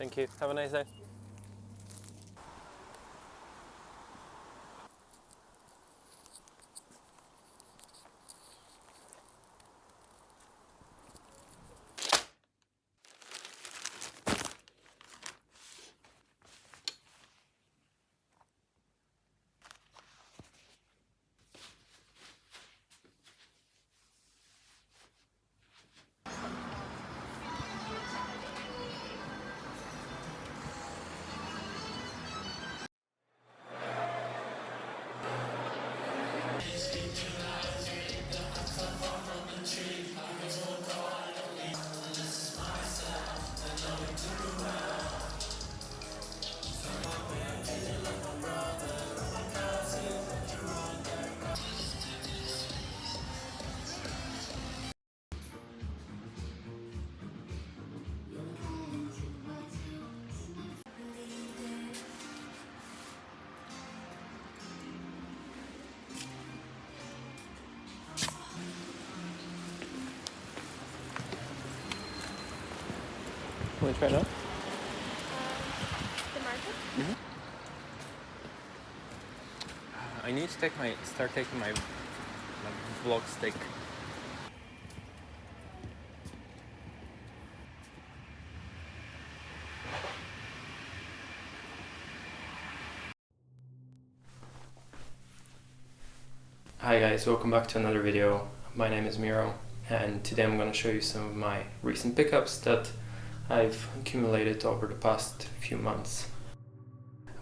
Thank you. Have a nice day. Want to try it out? The market? Mm-hmm. I need to start taking my vlog stick. Hi guys, welcome back to another video. My name is Miro, and today I'm going to show you some of my recent pickups that I've accumulated over the past few months.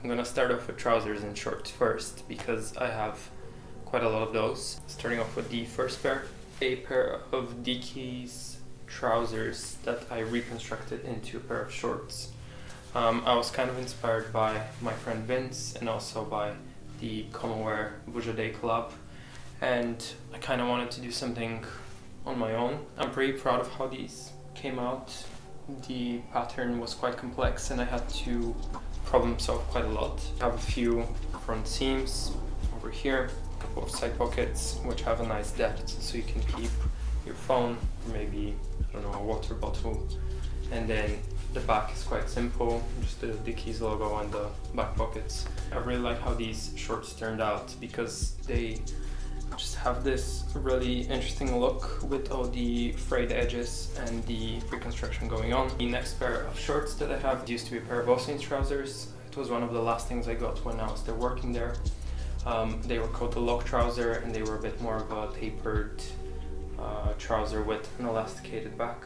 I'm going to start off with trousers and shorts first because I have quite a lot of those. Starting off with the first pair, a pair of Dickies trousers that I reconstructed into a pair of shorts. I was kind of inspired by my friend Vince and also by the Commonwear Enjoyyy collab, and I kind of wanted to do something on my own. I'm pretty proud of how these came out. The pattern was quite complex and I had to problem solve quite a lot. I have a few front seams over here, a couple of side pockets which have a nice depth so you can keep your phone or maybe, I don't know, a water bottle. And then the back is quite simple, just the Dickies logo on the back pockets. I really like how these shorts turned out because they just have this really interesting look with all the frayed edges and the reconstruction going on. The next pair of shorts that I have used to be a pair of Owens trousers. It was one of the last things I got when I was still working there. They were called the lock trouser and they were a bit more of a tapered trouser with an elasticated back.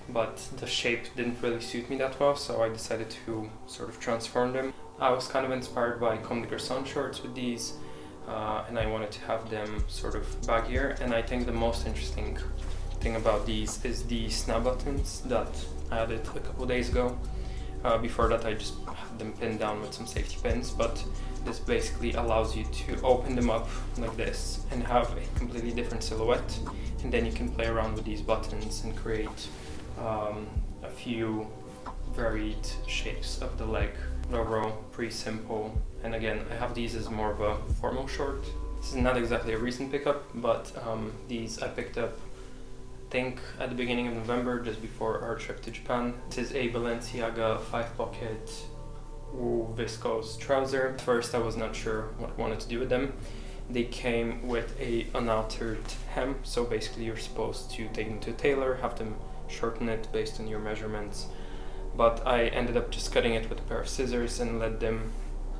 But the shape didn't really suit me that well, so I decided to sort of transform them. I was kind of inspired by Comme des Garçons shorts with these, and I wanted to have them sort of baggier. And I think the most interesting thing about these is the snap buttons that I added a couple days ago. Before that I just had them pinned down with some safety pins, but this basically allows you to open them up like this and have a completely different silhouette, and then you can play around with these buttons and create a few varied shapes of the leg. Overall, pretty simple. And again, I have these as more of a formal short. This is not exactly a recent pickup, but these I picked up, I think, at the beginning of November, just before our trip to Japan. This is a Balenciaga 5-pocket wool viscose trouser. At first, I was not sure what I wanted to do with them. They came with a unaltered hem, so basically you're supposed to take them to a tailor, have them shorten it based on your measurements. But I ended up just cutting it with a pair of scissors and let them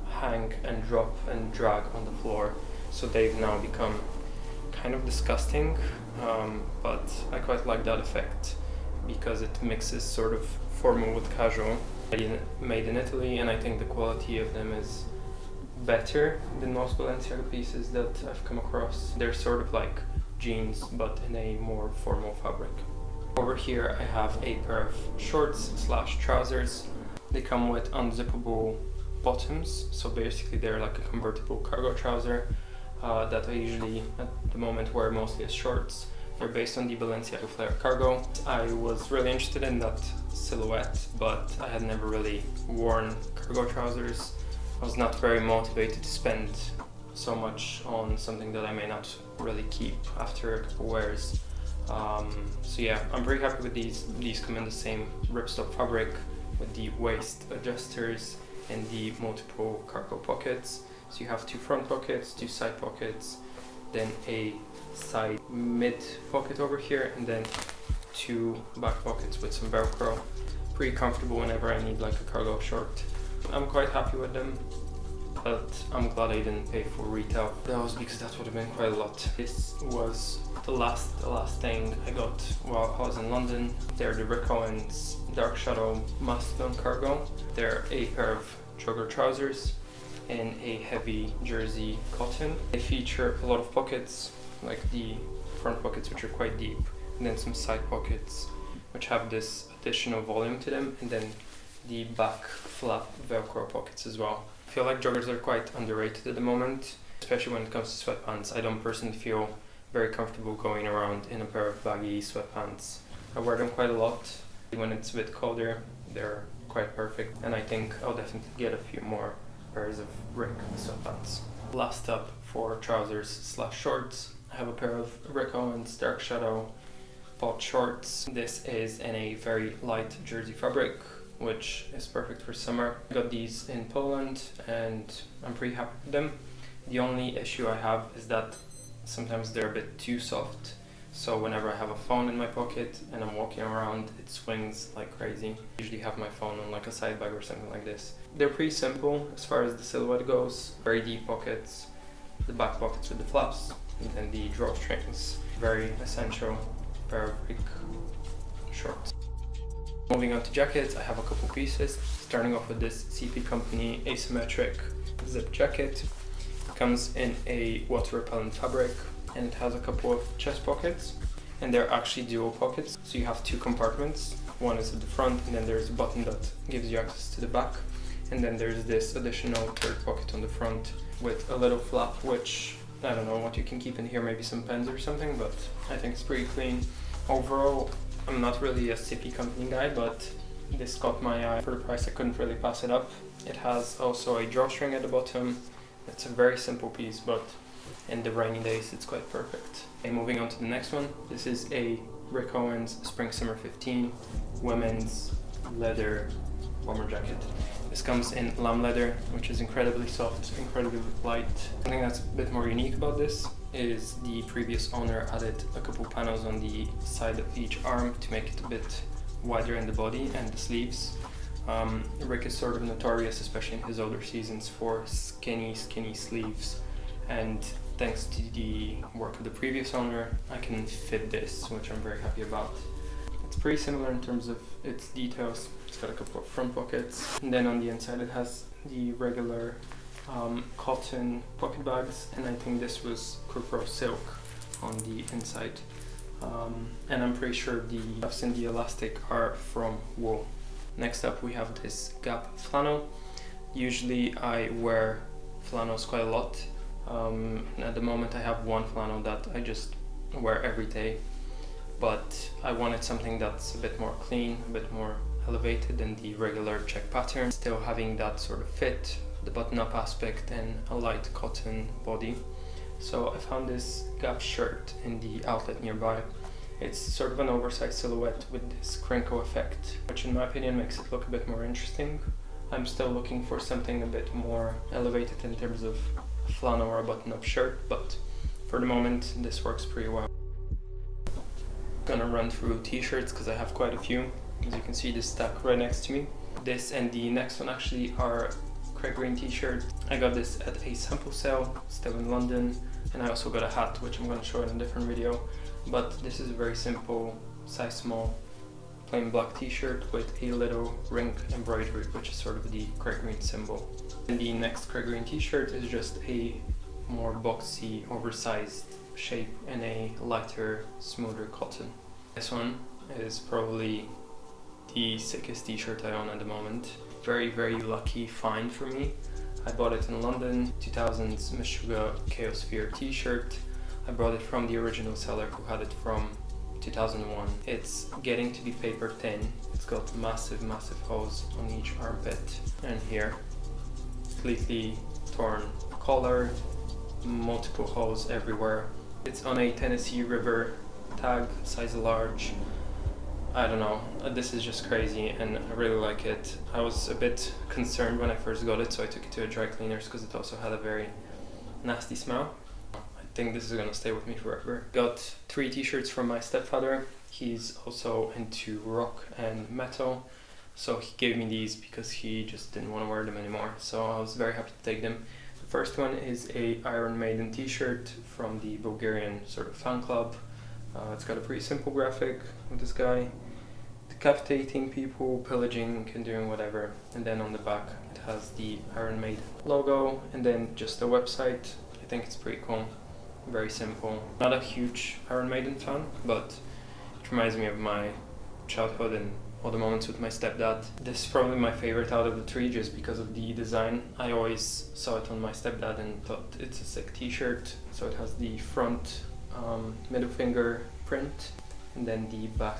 hang and drop and drag on the floor. So they've now become kind of disgusting, but I quite like that effect because it mixes sort of formal with casual. Made in Italy, and I think the quality of them is better than most Balenciaga pieces that I've come across. They're sort of like jeans, but in a more formal fabric. Over here I have a pair of shorts / trousers. They come with unzippable bottoms, so basically they're like a convertible cargo trouser that I usually at the moment wear mostly as shorts. They're based on the Balenciaga Flare Cargo. I was really interested in that silhouette, but I had never really worn cargo trousers. I was not very motivated to spend so much on something that I may not really keep after a couple wears. So yeah, I'm very happy with these. These come in the same ripstop fabric, with the waist adjusters and the multiple cargo pockets. So you have 2 front pockets, 2 side pockets, then a side mid pocket over here, and then 2 back pockets with some Velcro. Pretty comfortable whenever I need like a cargo short. I'm quite happy with them, but I'm glad I didn't pay for retail. That was because that would have been quite a lot. This was the last thing I got while I was in London. They're the Rick Owens Dark Shadow Mastodon Cargo. They're a pair of jogger trousers in a heavy jersey cotton. They feature a lot of pockets, like the front pockets, which are quite deep, and then some side pockets which have this additional volume to them, and then the back flap Velcro pockets as well. I feel like joggers are quite underrated at the moment, especially when it comes to sweatpants. I don't personally feel very comfortable going around in a pair of baggy sweatpants. I wear them quite a lot. When it's a bit colder, they're quite perfect, and I think I'll definitely get a few more pairs of Rick sweatpants. Last up, for trousers slash shorts, I have a pair of Rick Owens Dark Shadow bought shorts. This is in a very light jersey fabric, which is perfect for summer. I got these in Poland and I'm pretty happy with them. The only issue I have is that sometimes they're a bit too soft. So whenever I have a phone in my pocket and I'm walking around, it swings like crazy. I usually have my phone on like a side bag or something like this. They're pretty simple as far as the silhouette goes. Very deep pockets, the back pockets with the flaps, and then the drawstrings. Very essential pair of Rick shorts. Moving on to jackets, I have a couple pieces. Starting off with this CP Company asymmetric zip jacket. It comes in a water repellent fabric, and it has a couple of chest pockets, and they're actually dual pockets. So you have 2 compartments. One is at the front, and then there's a button that gives you access to the back. And then there's this additional 3rd pocket on the front with a little flap, which I don't know what you can keep in here, maybe some pens or something, but I think it's pretty clean. Overall, I'm not really a CP Company guy, but this caught my eye. For the price, I couldn't really pass it up. It has also a drawstring at the bottom. It's a very simple piece, but in the rainy days, it's quite perfect. And moving on to the next one, this is a Rick Owens Spring Summer 15 women's leather bomber jacket. This comes in lamb leather, which is incredibly soft, incredibly light. Something that's a bit more unique about this is the previous owner added a couple panels on the side of each arm to make it a bit wider in the body and the sleeves. Rick is sort of notorious, especially in his older seasons, for skinny sleeves, and thanks to the work of the previous owner, I can fit this, which I'm very happy about. It's pretty similar in terms of its details. It's got a couple of front pockets, and then on the inside it has the regular cotton pocket bags, and I think this was Cupro silk on the inside. And I'm pretty sure the cuffs and the elastic are from wool. Next up we have this Gap flannel. Usually I wear flannels quite a lot. At the moment I have one flannel that I just wear every day, but I wanted something that's a bit more clean, a bit more elevated than the regular check pattern, still having that sort of fit, the button-up aspect, and a light cotton body. So I found this Gap shirt in the outlet nearby. It's sort of an oversized silhouette with this crinkle effect, which in my opinion makes it look a bit more interesting. I'm still looking for something a bit more elevated in terms of a flannel or a button-up shirt, but for the moment this works pretty well. I'm gonna run through t-shirts because I have quite a few. As you can see, this stack right next to me. This and the next one actually are Craig Green t-shirt. I got this at a sample sale, still in London, and I also got a hat, which I'm going to show in a different video. But this is a very simple, size small, plain black t-shirt with a little ring embroidery, which is sort of the Craig Green symbol. And the next Craig Green t-shirt is just a more boxy, oversized shape in a lighter, smoother cotton. This one is probably the sickest t-shirt I own at the moment. Very, very lucky find for me. I bought it in London, 2000's Meshuggah Chaosphere t-shirt. I bought it from the original seller who had it from 2001. It's getting to be paper thin. It's got massive holes on each armpit and here. Completely torn collar, multiple holes everywhere. It's on a Tennessee River tag, size large. I don't know, this is just crazy and I really like it. I was a bit concerned when I first got it, so I took it to a dry cleaners because it also had a very nasty smell. I think this is gonna stay with me forever. Got 3 t-shirts from my stepfather. He's also into rock and metal, so he gave me these because he just didn't want to wear them anymore, so I was very happy to take them. The first one is a Iron Maiden t-shirt from the Bulgarian sort of fan club. It's got a pretty simple graphic with this guy decapitating people, pillaging and doing whatever, and then on the back it has the Iron Maiden logo and then just a website. I think it's pretty cool, very simple. Not a huge Iron Maiden fan, but it reminds me of my childhood and all the moments with my stepdad. This is probably my favorite out of the 3 just because of the design. I always saw it on my stepdad and thought it's a sick t-shirt. So it has the front middle finger print and then the back,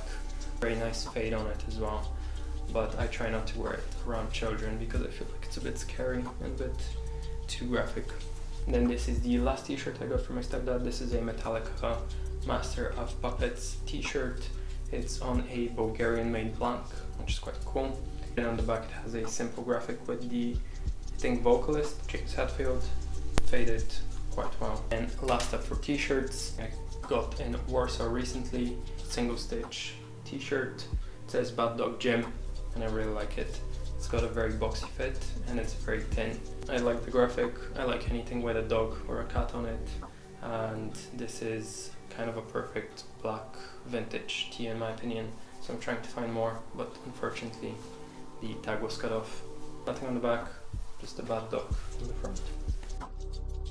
very nice fade on it as well. But I try not to wear it around children because I feel like it's a bit scary and a bit too graphic. And then this is the last t-shirt I got from my stepdad. This is a Metallica Master of Puppets t-shirt. It's on a Bulgarian made blank, which is quite cool. And on the back it has a simple graphic with the, I think, vocalist, James Hetfield, faded quite well. And last up for t-shirts, I got in Warsaw recently, single stitch t-shirt. It says Bad Dog Gym and I really like it. It's got a very boxy fit and it's very thin. I like the graphic, I like anything with a dog or a cat on it. And this is kind of a perfect black vintage tee in my opinion, so I'm trying to find more, but unfortunately the tag was cut off. Nothing on the back, just a bad dog on the front.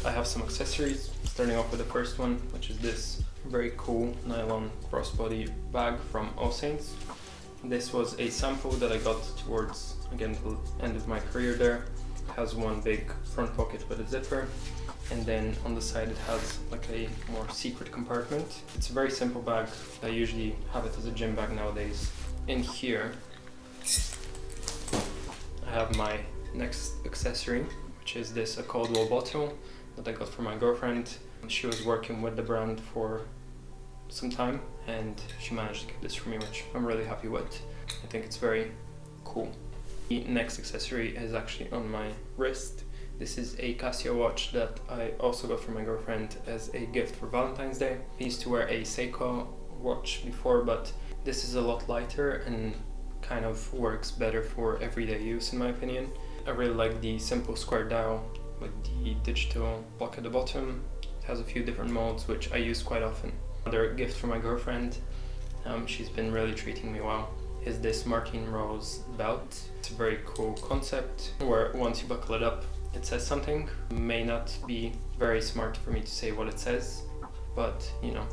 I have some accessories, starting off with the first one, which is this very cool nylon crossbody bag from Owens. This was a sample that I got towards, again, the end of my career there. It has one big front pocket with a zipper, and then on the side it has like a more secret compartment. It's a very simple bag. I usually have it as a gym bag nowadays. In here I have my next accessory, which is this a cold wall bottle that I got from my girlfriend. She was working with the brand for some time and she managed to get this for me, which I'm really happy with. I think it's very cool. The next accessory is actually on my wrist. This is a Casio watch that I also got from my girlfriend as a gift for Valentine's Day. I used to wear a Seiko watch before, but this is a lot lighter and kind of works better for everyday use in my opinion. I really like the simple square dial with the digital clock at the bottom. It has a few different modes which I use quite often. Another gift from my girlfriend, she's been really treating me well, is this Martine Rose belt. It's a very cool concept where once you buckle it up, it says something. May not be very smart for me to say what it says, but you know,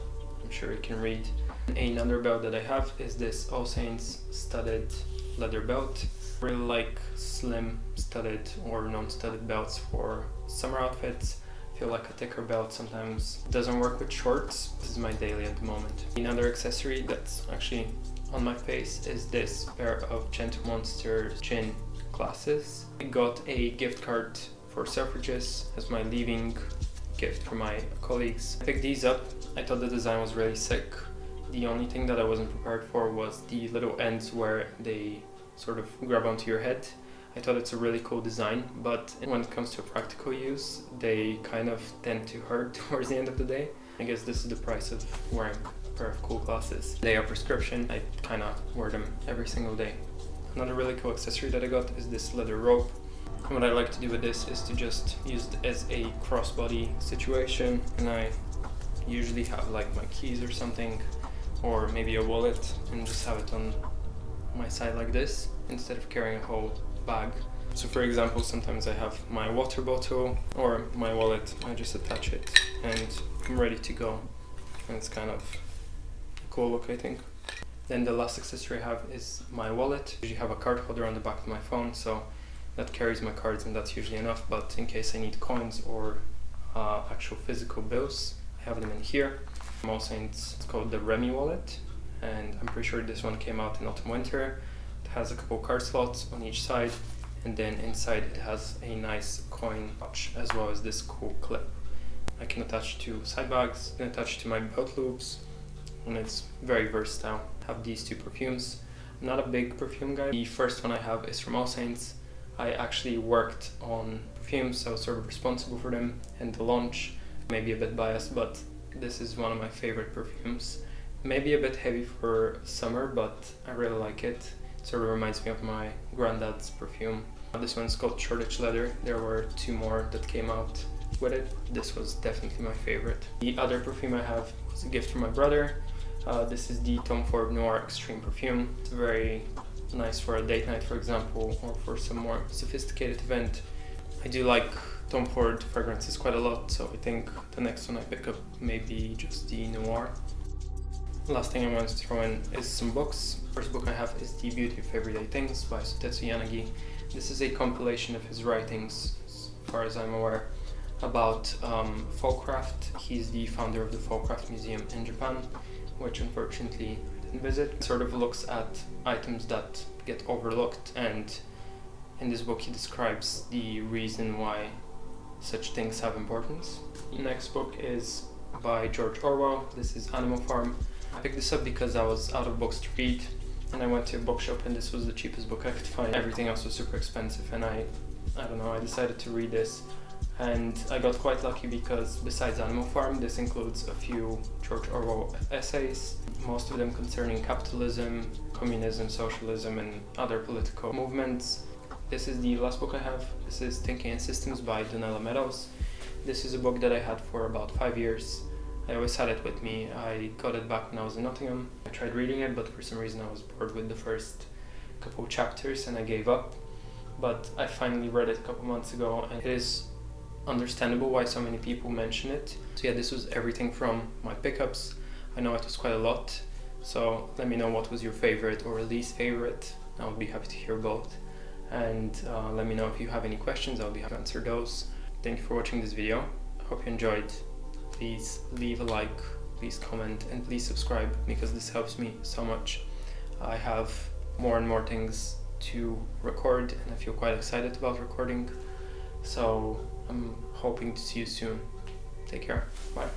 I'm sure you can read. Another belt that I have is this Owens studded leather belt. I really like slim studded or non-studded belts for summer outfits. I feel like a thicker belt sometimes doesn't work with shorts. This is my daily at the moment. Another accessory that's actually on my face is this pair of Gentle Monster gin glasses. I got a gift card for Selfridges as my leaving gift for my colleagues. I picked these up. I thought the design was really sick. The only thing that I wasn't prepared for was the little ends where they sort of grab onto your head. I thought it's a really cool design, but when it comes to practical use, they kind of tend to hurt towards the end of the day. I guess this is the price of wearing a pair of cool glasses. They are prescription. I kind of wear them every single day. Another really cool accessory that I got is this leather rope. And what I like to do with this is to just use it as a crossbody situation, and I usually have like my keys or something, or maybe a wallet, and just have it on my side like this instead of carrying a whole bag. So for example, sometimes I have my water bottle or my wallet, I just attach it and I'm ready to go, and it's kind of a cool look, I think. Then the last accessory I have is my wallet. I usually have a card holder on the back of my phone, so that carries my cards and that's usually enough, but in case I need coins or actual physical bills, I have them in here. I'm also it's called the Remy wallet, and I'm pretty sure this one came out in autumn winter. It has a couple card slots on each side, and then inside it has a nice coin pouch as well as this cool clip. I can attach to side bags, I can attach to my belt loops, and it's very versatile. I have these two perfumes. I'm not a big perfume guy. The first one I have is from Owens. I actually worked on perfumes, so I was sort of responsible for them and the launch. Maybe a bit biased, but this is one of my favorite perfumes. Maybe a bit heavy for summer, but I really like it. It sort of reminds me of my granddad's perfume. This one's called Shoreditch Leather. There were 2 more that came out with it. This was definitely my favorite. The other perfume I have was a gift from my brother. This is the Tom Ford Noir Extreme perfume. It's very nice for a date night, for example, or for some more sophisticated event. I do like Tom Ford fragrances quite a lot, so I think the next one I pick up may be just the Noir. Last thing I want to throw in is some books. First book I have is The Beauty of Everyday Things by Sutetsu Yanagi. This is a compilation of his writings, as far as I'm aware, about folk craft. He's the founder of the Folk Craft Museum in Japan, which unfortunately I didn't visit. It sort of looks at items that get overlooked, and in this book he describes the reason why such things have importance. The next book is by George Orwell. This is Animal Farm. I picked this up because I was out of books to read, and I went to a bookshop and this was the cheapest book I could find. Everything else was super expensive, and I don't know, I decided to read this. And I got quite lucky because besides Animal Farm, this includes a few George Orwell essays, most of them concerning capitalism, communism, socialism, and other political movements. This is the last book I have. This is Thinking in Systems by Donella Meadows. This is a book that I had for about 5 years. I always had it with me. I got it back when I was in Nottingham. I tried reading it, but for some reason I was bored with the first couple chapters and I gave up. But I finally read it a couple months ago, and it is understandable why so many people mention it. So yeah, this was everything from my pickups. I know it was quite a lot, so let me know what was your favorite or least favorite. I would be happy to hear both. And let me know if you have any questions. I'll be happy to answer those. Thank you for watching this video. I hope you enjoyed. Please leave a like, please comment, and please subscribe, because this helps me so much. I have more and more things to record and I feel quite excited about recording. So I'm hoping to see you soon. Take care. Bye.